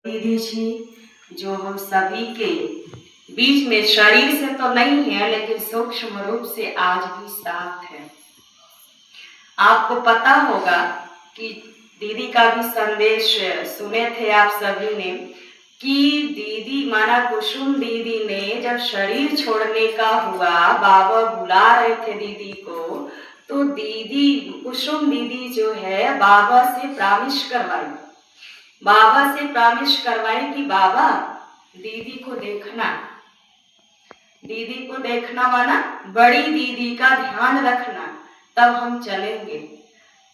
दीदी जी जो हम सभी के बीच में शरीर से तो नहीं है लेकिन सूक्ष्म रूप से आज भी साथ है। आपको पता होगा कि दीदी का भी संदेश सुने थे आप सभी ने कि दीदी माना कुसुम दीदी ने जब शरीर छोड़ने का हुआ, बाबा बुला रहे थे दीदी को, तो दीदी कुसुम दीदी जो है बाबा से प्रामिश करवाई, बाबा से प्रामिश करवाई कि बाबा दीदी को देखना, दीदी को देखना माना बड़ी दीदी का ध्यान रखना, तब हम चलेंगे।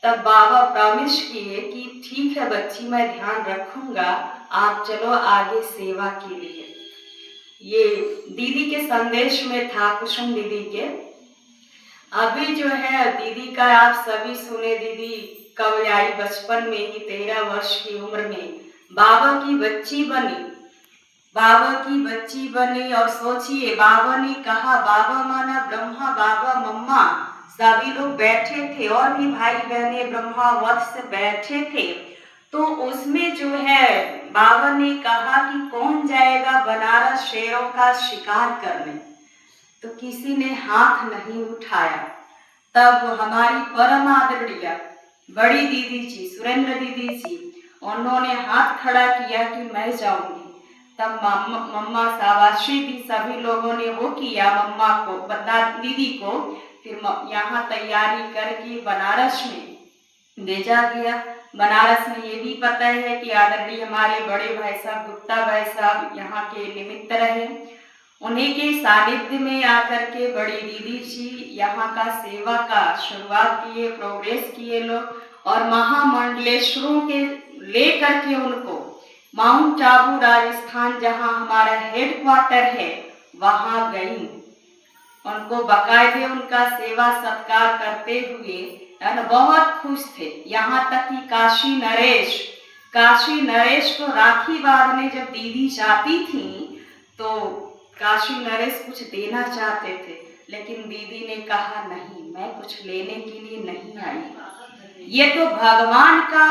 तब बाबा प्रामिश किए कि ठीक है बच्ची, मैं ध्यान रखूंगा, आप चलो आगे सेवा के लिए। ये दीदी के संदेश में था, कुसुम दीदी के। अभी जो है दीदी का आप सभी सुने, दीदी कब आई, बचपन में ही 13 वर्ष की उम्र में बाबा की बच्ची बनी, बाबा की बच्ची बनी। और सोचिए बाबा ने कहा, बाबा माना ब्रह्मा, बाबा मम्मा सभी लोग बैठे थे और भी भाई बहने ब्रह्मा वत्स बैठे थे। तो उसमें जो है बाबा ने कहा कि कौन जाएगा बनारस शेरों का शिकार करने, तो किसी ने हाथ नहीं उठाया। तब हमारी परम आदरणीय बड़ी दीदी जी, सुरेंद्र दीदी जी, उन्होंने हाथ खड़ा किया कि मैं जाऊंगी। तब मम्मा शाबाशी दी, सभी लोगों ने वो किया, मम्मा को बता दीदी को फिर यहाँ तैयारी करके बनारस में भेजा गया। बनारस में ये भी पता है कि आदरणीय हमारे बड़े भाई साहब गुप्ता भाई साहब यहाँ के निमित्त रहे, उन्हीं के सानिध्य में आकर के बड़ी दीदी जी यहाँ का सेवा का शुरुआत किए, प्रोग्रेस किए लोग, और महामंडलेश्वरों के लेकर के उनको माउंट आबू राजस्थान जहाँ हमारा हेडक्वार्टर है वहां गई, उनको बाकायदे उनका सेवा सत्कार करते हुए बहुत खुश थे। यहाँ तक कि काशी नरेश को राखी बांधने जब दीदी जाती थी तो काशी नरेश कुछ देना चाहते थे, लेकिन दीदी ने कहा नहीं, मैं कुछ लेने के लिए नहीं आई, ये तो भगवान का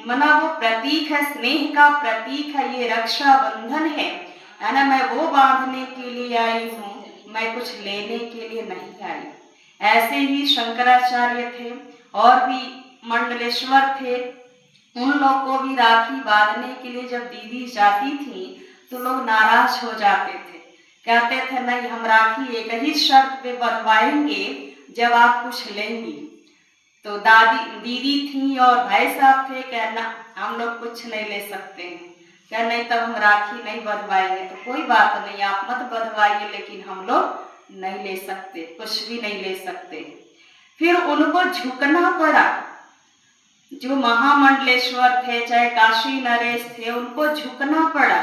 मना वो प्रतीक है, स्नेह का प्रतीक है, ये रक्षाबंधन है ना, मैं वो बांधने के लिए आई हूँ, मैं कुछ लेने के लिए नहीं आई। ऐसे ही शंकराचार्य थे और भी मंडलेश्वर थे, उन लोग को भी राखी बांधने के लिए जब दीदी जाती थी तो लोग नाराज हो जाते थे, कहते थे नहीं, हम राखी एक ही शर्त पे बंधवाएंगे जब आप कुछ लेंगी। तो दीदी थी और भाई साहब थे, कहना हम लोग कुछ नहीं ले सकते हैं, क्या नहीं, तब हम राखी नहीं बंधवाएंगे। तो कोई बात नहीं, आप मत बंधवाइए, लेकिन हम लोग नहीं ले सकते, कुछ भी नहीं ले सकते। फिर उनको झुकना पड़ा, जो महामंडलेश्वर थे चाहे काशी नरेश थे, उनको झुकना पड़ा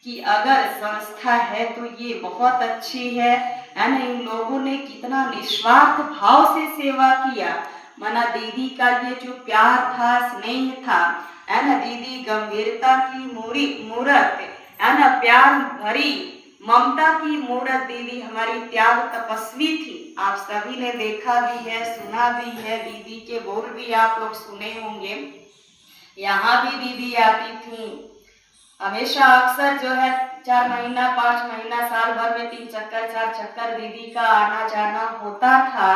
कि अगर संस्था है तो ये बहुत अच्छी है ना। इन लोगों ने कितना निस्वार्थ भाव से सेवा किया, माना दीदी का ये जो प्यार था, स्नेह था, है ना, दीदी गंभीरता की मूर्त है ना, प्यार भरी ममता की मूर्त दीदी हमारी त्याग तपस्वी थी। आप सभी ने देखा भी है, सुना भी है, दीदी के बोल भी आप लोग सुने होंगे। यहाँ भी दीदी आती थी हमेशा, अक्सर जो है 4 महीना 5 महीना साल भर में 3 चक्कर 4 चक्कर दीदी का आना जाना होता था।